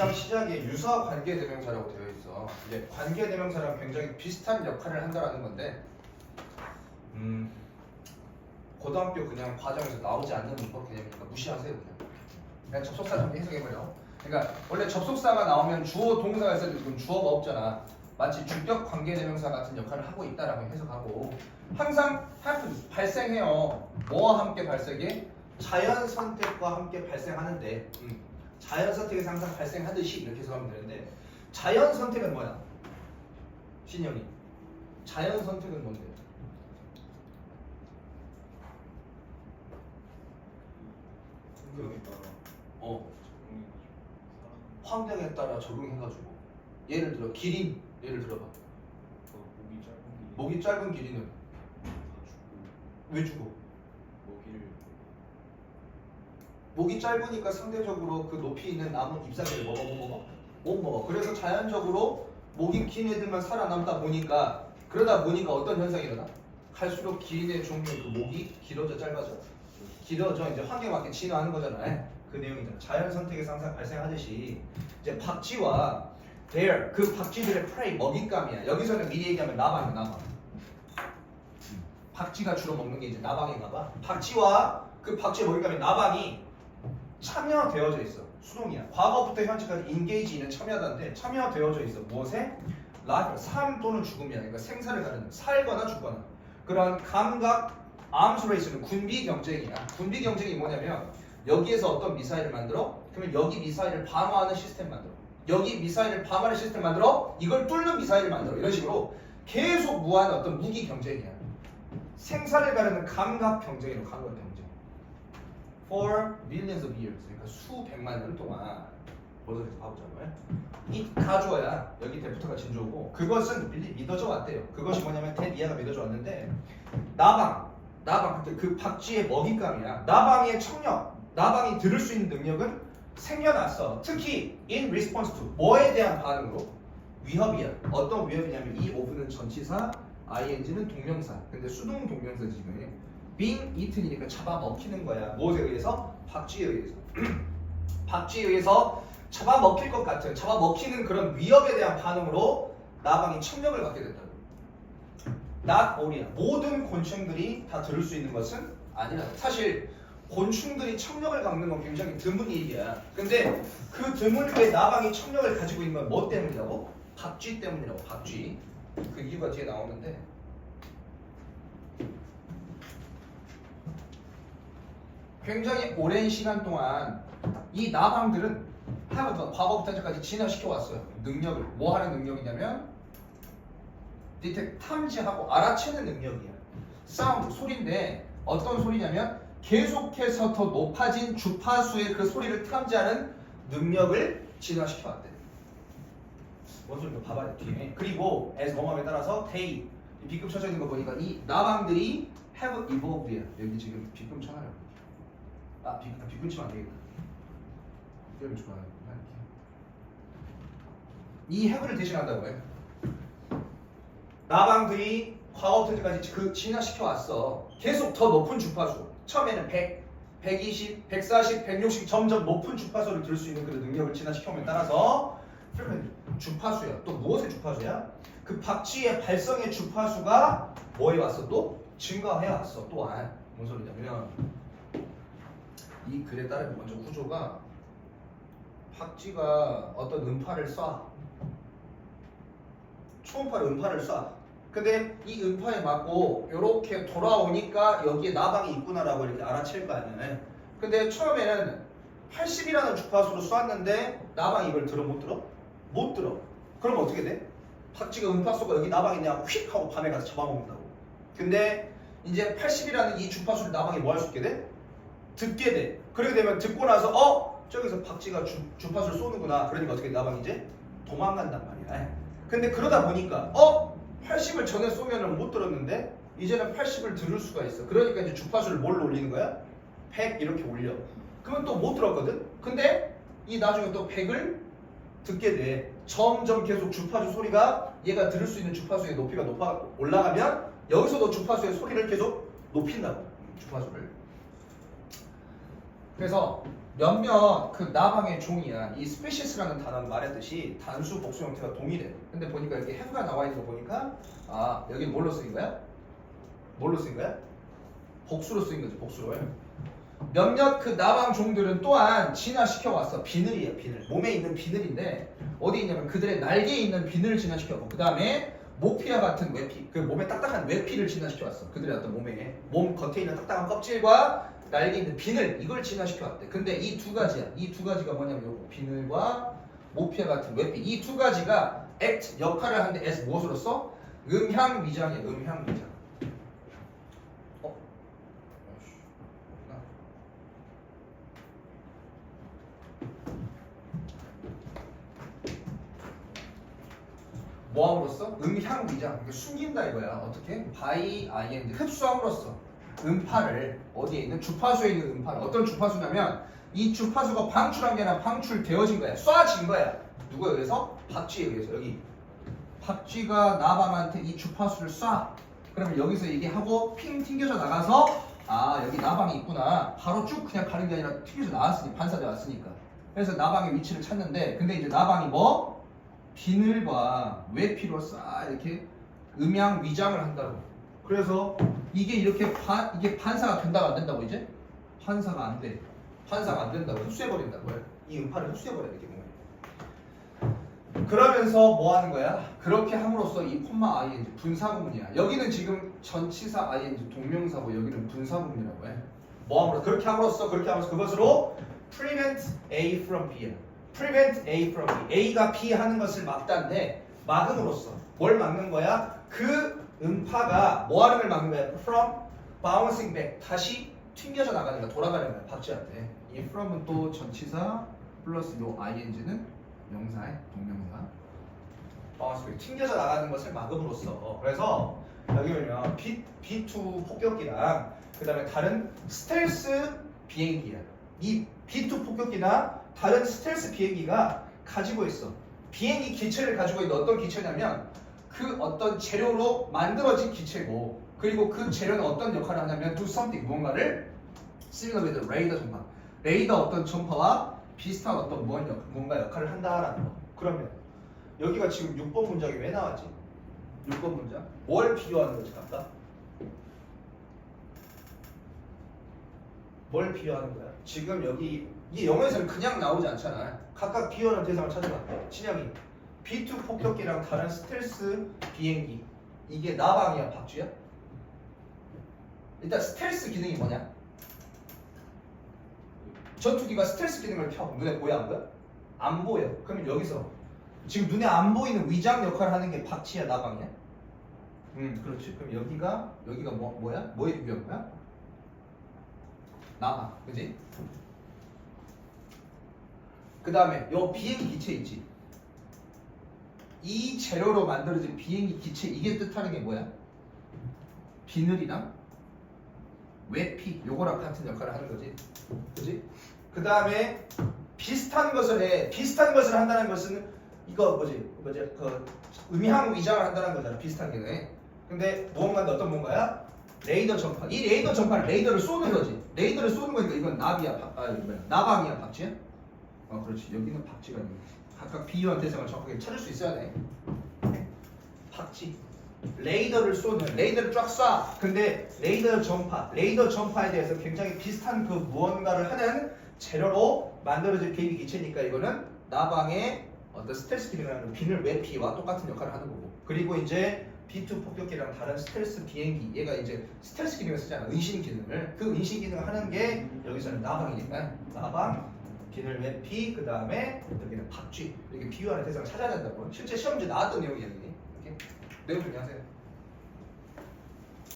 문장 시작에 유사 관계대명사라고 되어 있어. 이제 관계대명사랑 굉장히 비슷한 역할을 한다라는 건데, 고등학교 그냥 과정에서 나오지 않는 문법 개념이니까 무시하세요 그냥 접속사 정리 해석해버려. 그러니까 원래 접속사가 나오면 주어 동사가 있어도 지금 주어가 없잖아. 마치 주격 관계대명사 같은 역할을 하고 있다라고 해석하고, 항상 happens 발생해요. 뭐와 함께 발생해? 자연 선택과 함께 발생하는데, 자연 선택에서 항상 발생하듯이 이렇게 해석하면 되는데, 자연 선택은 뭐야? 신영이 자연 선택은 뭔데? 환경에 따라 적응해가지고. 예를 들어 기린, 예를 들어봐. 목이 짧은 기린은 왜 죽어? 목이 짧으니까 상대적으로 그 높이 있는 나무 잎사귀를 못 먹어. 그래서 자연적으로 목이 긴 애들만 살아남다 보니까, 그러다 보니까 어떤 현상이 일어나? 갈수록 기린의 종류 그 목이 길어져 짧아져? 길어져. 이제 환경에 맞게 진화하는 거잖아. 그 내용이잖아. 자연 선택에서 항상 발생하듯이 이제 박쥐와 bear, 그 박쥐들의 prey, 먹잇감이야. 여기서는 미리 얘기하면 나방이야, 나방. 박쥐가 주로 먹는 게 이제 나방인가 봐. 박쥐와 그 박쥐의 먹잇감인 나방이 참여되어져 있어. 수동이야. 과거부터 현재까지 engage는 참여하다인데, 참여되어져 있어. 무엇에? life, 삶 또는 죽음이야. 그러니까 생사를 가르는, 살거나 죽거나. 그런 감각, arms race는 군비 경쟁이야. 군비 경쟁이 뭐냐면, 여기에서 어떤 미사일을 만들어? 그러면 여기 미사일을 방어하는 시스템 만들어. 여기 미사일을 방어하는 시스템 만들어. 이걸 뚫는 미사일을 만들어. 이런 식으로 계속 무한 어떤 무기 경쟁이야. 생사를 가르는 감각 경쟁이라고, 감각 경쟁. For millions of years, 그러니까 수백만 년 동안. 버전에서 봐보자고요. 이 가주어야. 여기 때부터가 진주어고, 그것은 믿어져 왔대요. 그것이 뭐냐면 대이하가 믿어져 왔는데, 나방 그 박쥐의 먹잇감이야. 나방의 청력, 나방이 들을 수 있는 능력은 생겨났어. 특히 in response to, 뭐에 대한 반응으로? 위협이야. 어떤 위협이냐면, 이 of는 전치사, ing는 동명사. 근데 수동 동명사지 지금. being eaten이니까 잡아먹히는 거야. 무엇에 의해서? 박쥐에 의해서. 박쥐에 의해서 잡아먹힐 것 같은, 잡아먹히는 그런 위협에 대한 반응으로 나방이 청력을 갖게 된다고. not all이야. 모든 곤충들이 다 들을 수 있는 것은 아니라. 사실 곤충들이 청력을 갖는 건 굉장히 드문 일이야. 근데 그 드문 일에 나방이 청력을 가지고 있는 건 뭐 때문이라고? 박쥐 때문이라고. 박쥐. 그 이유가 뒤에 나오는데, 굉장히 오랜 시간 동안 이 나방들은 과거부터 현재까지 진화시켜 왔어요. 능력을. 뭐 하는 능력이냐면, 디텍, 탐지하고 알아채는 능력이야. 사운드, 소리인데 어떤 소리냐면, 계속해서 더 높아진 주파수의 그 소리를 탐지하는 능력을 진화시켜 왔대. 뭔 소리인가 봐봐요 뒤에. 그리고 as 뭐뭐에 따라서 they, 빗금 쳐져 있는 거 보니까 이 나방들이 have evolved야. 여기 지금 빗금 쳐놔요. 빗금 치면 안 되겠다. 이러면 좋아요. 이 have를 대신한다고 해. 나방들이 과거부터 현재까지 그 진화시켜 왔어. 계속 더 높은 주파수. 처음에는 100, 120, 140, 160 점점 높은 주파수를 들을 수 있는 그 능력을 진화시켜 오면 따라서 주파수야. 또 무엇의 주파수야? 그 박쥐의 발성의 주파수가 뭐에 왔어? 또 증가해 왔어. 또한 뭔 소리냐면, 이 글에 따르면 먼저 구조가, 박쥐가 어떤 음파를 쏴. 초음파로 음파를 쏴. 근데 이 음파에 맞고 이렇게 돌아오니까 여기에 나방이 있구나라고 이렇게 알아챌 거 아니야. 근데 처음에는 80이라는 주파수로 쐈는데 나방이 이걸 들어 못 들어? 못 들어. 그럼 어떻게 돼? 박쥐가 음파 쏘고 여기 나방이 있냐 휙 하고 밤에 가서 잡아먹는다고. 근데 이제 80이라는 이 주파수를 나방이 뭐 할 수 있게 돼? 듣게 돼. 그렇게 되면 듣고 나서 저기서 박쥐가 주파수를 쏘는구나. 그러니까 어떻게 돼? 나방이 이제 도망간단 말이야. 근데 그러다 보니까 80을 전에 쏘면은 못 들었는데 이제는 80을 들을 수가 있어. 그러니까 이제 주파수를 뭘로 올리는 거야? 100 이렇게 올려. 그러면 또 못 들었거든? 근데 이 나중에 또 100을 듣게 돼. 점점 계속 주파수 소리가, 얘가 들을 수 있는 주파수의 높이가 올라가면 여기서도 주파수의 소리를 계속 높인다고. 주파수를. 그래서 몇몇 그 나방의 종이야. 이 스페시스라는 단어는 말했듯이 단수 복수 형태가 동일해. 근데 보니까 이렇게 행가 나와 있는 거 보니까 아 여기 뭘로 쓰인 거야? 뭘로 쓰인 거야? 복수로 쓰인 거지. 복수로. 몇몇 그 나방 종들은 또한 진화시켜 왔어. 비늘이에요. 비늘. 몸에 있는 비늘인데 어디 있냐면 그들의 날개에 있는 비늘을 진화시켰고 그 다음에 모피와 같은 외피, 그 몸에 딱딱한 외피를 진화시켜 왔어. 그들의 어떤 몸 겉에 있는 딱딱한 껍질과 날개 있는 비늘 이걸 진화시켜 왔대. 근데 이 두 가지야. 이 두 가지가 뭐냐면 요거 비늘과 모피와 같은 외피 이 두 가지가 act 역할을 하는데 as 무엇으로써? 음향 위장이야. 음향 위장. 뭐함으로써? 음향 위장. 그러니까 숨긴다 이거야. 어떻게? by ing 흡수함으로써 음파를 어디에 있는 주파수에 있는 음파를 어떤 주파수냐면 이 주파수가 방출한 게 아니라 방출되어진 거야. 쏴진 거야. 누구에 의해서? 박쥐에 의해서. 여기 박쥐가 나방한테 이 주파수를 쏴. 그러면 여기서 얘기하고 핑 튕겨져 나가서 아 여기 나방이 있구나. 바로 쭉 그냥 가는 게 아니라 튕겨져 나왔으니 반사돼 왔으니까. 그래서 나방의 위치를 찾는데 근데 이제 나방이 뭐? 비늘과 외피로 싹 이렇게 음향 위장을 한다고. 그래서 이게 이렇게 이게 반사가 된다고 안 된다고 이제? 반사가 안 돼. 반사가 안 된다고 흡수해버린다고. 이 음파를 흡수해버려야 되게 보면. 그러면서 뭐 하는 거야? 그렇게 함으로써 이 콤마 ing 분사구문이야. 여기는 지금 전치사 ing 동명사고 여기는 분사구문이라고 해. 뭐 함으로써? 그렇게 함으로써 그것으로 prevent A from B야. prevent A from B. A가 B 하는 것을 막다인데 막음으로써 뭘 막는 거야? 그 음파가 뭐 하는 걸 막는 거야? from bouncing back. 다시 튕겨져 나가는 거야. 돌아가는 거야. 박쥐한테. 이 from은 또 전치사 플러스 요 ing는 명사의 동명사. bounce back. 튕겨져 나가는 것을 막음으로써. 그래서 여기 보면 B2 폭격기랑 그 다음에 다른 스텔스 비행기야. 이 B2 폭격기나 다른 스텔스 비행기가 가지고 있어. 비행기 기체를 가지고 있는 어떤 기체냐면 그 어떤 재료로 만들어진 기체고 그리고 그 재료는 어떤 역할을 하냐면 do something 무언가를 similar with radar 전파. 레이더 어떤 전파와 비슷한 어떤 뭔가 역할을 한다라는 거. 그러면 여기가 지금 6번 문장이 왜 나왔지? 6번 문장? 뭘 비유하는 거지 각각? 뭘 비유하는 거야? 지금 여기 이게 영어에서는 그냥 나오지 않잖아. 각각 비유하는 대상을 찾아봐. 신약이 B2 폭격기랑 다른 스텔스 비행기 이게 나방이야 박쥐야? 일단 스텔스 기능이 뭐냐? 전투기가 스텔스 기능을 펴 눈에 보여 안 보여? 안 보여. 그러면 여기서 지금 눈에 안 보이는 위장 역할을 하는 게 박쥐야 나방이야? 그렇지. 그럼 여기가 뭐야? 뭐에 비교한 거야? 나방, 그지? 그 다음에 요 비행기 기체 있지? 이 재료로 만들어진 비행기 기체 이게 뜻하는 게 뭐야? 비늘이랑 외피 요거랑 같은 역할을 하는 거지, 그지? 그 다음에 비슷한 것을 해. 비슷한 것을 한다는 것은 이거 뭐지? 그 음향 위장을 한다는 거잖아. 비슷한 게. 근데 무언가인데 어떤 뭔가야? 레이더 전파. 이 레이더 전파를 레이더를 쏘는 거지. 레이더를 쏘는 거니까 이건 나방이야, 박쥐야? 그렇지. 여기는 박쥐가 있는 거지. 각각 비유한 대상을 정확하게 찾을 수 있어야 돼. 박쥐. 레이더를 쏘는, 레이더를 쫙 쏴. 근데 레이더 전파에 대해서 굉장히 비슷한 그 무언가를 하는 재료로 만들어진 비행기 기체니까 이거는 나방의 어떤 스텔스 기능을 하는 비늘 외피와 똑같은 역할을 하는 거고. 그리고 이제 B2 폭격기랑 다른 스텔스 비행기 얘가 이제 스텔스 기능을 쓰잖아. 은신 기능을. 그 은신 기능을 하는 게 여기서는 나방이니까 나방, 비늘 외피, 그 다음에 여기는 박쥐. 이렇게 비유하는 대상을 찾아야 된다고. 실제 시험지 나왔던 내용이야. 이렇게 내용 정리하세요.